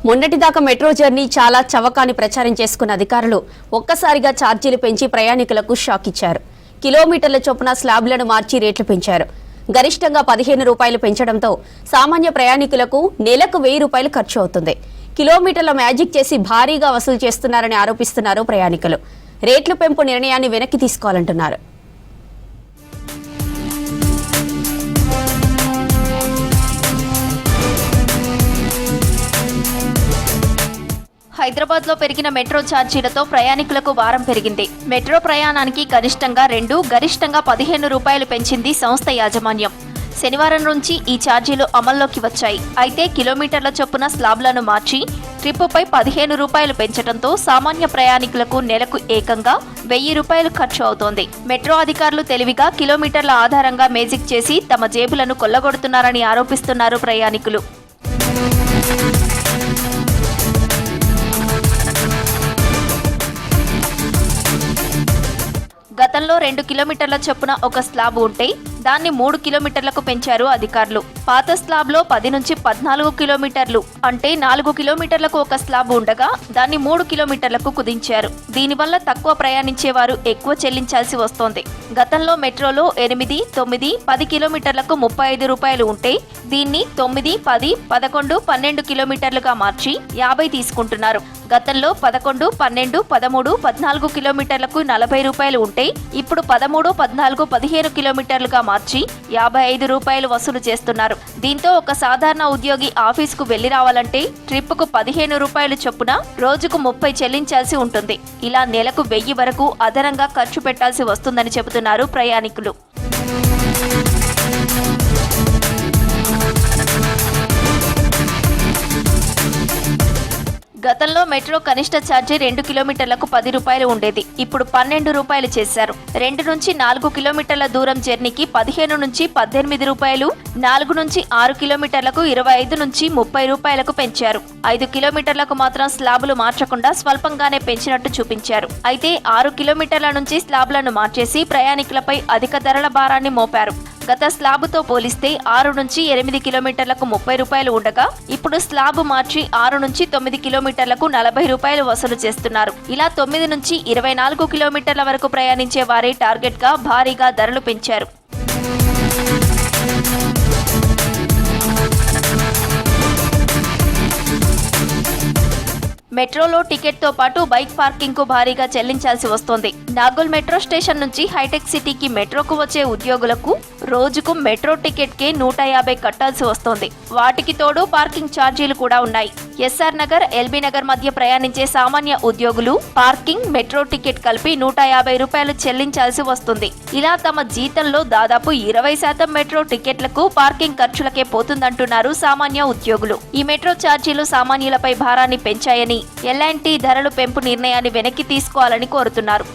మొన్నటిదాకా metro journey చాలా చవకాని ప్రచారం చేసుకున్న అధికారులు ఒక్కసారిగా ఛార్జీలు పెంచి ప్రయాణికులకు షాక్ ఇచ్చారు. కిలోమీటర్ల చొప్పున స్లాబ్లను మార్చి రేట్లు పెంచారు. గరిష్టంగా 15 రూపాయలు పెంచడంతో సామాన్య ప్రయాణికులకు నెలకు 1000 రూపాయలు ఖర్చు అవుతుంది. కిలోమీటర్ల మ్యాజిక్ చేసి భారీగా వసూలు చేస్తున్నారని ఆరోపిస్తున్నారు ప్రయాణికులు. రేట్ల పెంపు నిర్ణయాన్ని వెనక్కి తీసుకోవాలంటున్నారు. హైదరాబాద్ లో పెరిగిన మెట్రో ఛార్జీలతో ప్రయాణికులకు భారం పెరిగింది. మెట్రో ప్రయాణానికి కనిష్టంగా 2, గరిష్టంగా 15 రూపాయలు పెంచింది సంస్థ యాజమాన్యం. శనివారం నుంచి ఈ ఛార్జీలు అమల్లోకి వచ్చాయి. అయితే కిలోమీటర్ల చొప్పున స్లాబ్లను మార్చి ట్రిప్పుపై 15 రూపాయలు పెంచడంతో సామాన్య ప్రయాణికులకు నెలకు ఏకంగా 1000 రూపాయలు ఖర్చు అవుతోంది. మెట్రో అధికారులు తెలివిగా కిలోమీటర్ల ఆధారంగా మేజిక్ చేసి తమ జేబులను కొల్లగొడుతున్నారని ఆరోపిస్తున్నారు ప్రయాణికులు. గతంలో 2 కిలోమీటర్ల చొప్పున ఒక స్లాబ్ ఉంటే దాన్ని 3 కిలోమీటర్లకు పెంచారు అధికారులు. పాత స్లాబ్ లో 10 నుంచి 14 కిలోమీటర్లు అంటే 4 కిలోమీటర్లకు ఒక స్లాబ్ ఉండగా దాన్ని 3 కిలోమీటర్లకు కుదించారు. దీనివల్ల తక్కువ ప్రయాణించేవారు ఎక్కువ చెల్లించాల్సి వస్తోంది. గతంలో మెట్రోలో 8, 9, 10 కిలోమీటర్లకు 35 రూపాయలు ఉంటే దీన్ని 9, 10, 11, 12 కిలోమీటర్లుగా మార్చి 50 తీసుకుంటున్నారు. గతంలో 11, 12, 13, 14 కిలోమీటర్లకు 40 రూపాయలు ఉంటే ఇప్పుడు 13, 14, 15 కిలోమీటర్లుగా మార్చి 55 రూపాయలు వసూలు చేస్తున్నారు. దీంతో ఒక సాధారణ ఉద్యోగి ఆఫీసుకు వెళ్లి రావాలంటే ట్రిప్పుకు 15 రూపాయలు చొప్పున రోజుకు 30 చెల్లించాల్సి ఉంటుంది. ఇలా నెలకు 1000 వరకు అదనంగా ఖర్చు పెట్టాల్సి వస్తుందని చెబుతున్నారు ప్రయాణికులు. గతంలో మెట్రో కనిష్ట ఛార్జీ 2 కిలోమీటర్లకు 10 రూపాయలు ఉండేది. ఇప్పుడు 12 రూపాయలు చేశారు. 2 నుంచి 4 కిలోమీటర్ల దూరం జర్నీకి 15 నుంచి 18 రూపాయలు, 4 నుంచి 6 కిలోమీటర్లకు 25 నుంచి 30 రూపాయలకు పెంచారు. 5 కిలోమీటర్లకు మాత్రం స్లాబులు మార్చకుండా స్వల్పంగానే పెంచినట్టు చూపించారు. అయితే 6 కిలోమీటర్ల నుంచి స్లాబ్లను మార్చేసి ప్రయాణికులపై అధిక ధరల భారాన్ని మోపారు. గత స్లాబుతో పోలిస్తే 6 నుంచి 8 కిలోమీటర్లకు 30 రూపాయలు ఉండగా ఇప్పుడు స్లాబ్ మార్చి 6 నుంచి 9 కిలోమీటర్లకు 40 రూపాయలు వసూలు చేస్తున్నారు. ఇలా 9 నుంచి 24 కిలోమీటర్ల వరకు ప్రయాణించే వారే టార్గెట్ గా భారీగా ధరలు పెంచారు. మెట్రోలో టికెట్ తో పాటు బైక్ పార్కింగ్ కు భారీగా చెల్లించాల్సి వస్తోంది. నాగోల్ మెట్రో స్టేషన్ నుంచి హైటెక్ సిటీకి మెట్రోకు వచ్చే ఉద్యోగులకు రోజుకు మెట్రో టికెట్ కే 150 కట్టాల్సి వస్తోంది. వాటికి తోడు పార్కింగ్ ఛార్జీలు కూడా ఉన్నాయి. ఎస్ఆర్ నగర్, ఎల్బీ నగర్ మధ్య ప్రయాణించే సామాన్య ఉద్యోగులు పార్కింగ్, మెట్రో టికెట్ కలిపి 150 రూపాయలు చెల్లించాల్సి వస్తుంది. ఇలా తమ జీతంలో దాదాపు 20% మెట్రో టికెట్లకు, పార్కింగ్ ఖర్చులకే పోతుందంటున్నారు సామాన్య ఉద్యోగులు. ఈ మెట్రో ఛార్జీలు సామాన్యులపై భారాన్ని పెంచాయని ఎలాంటి ధరలు పెంపు నిర్ణయాన్ని వెనక్కి తీసుకోవాలని కోరుతున్నారు.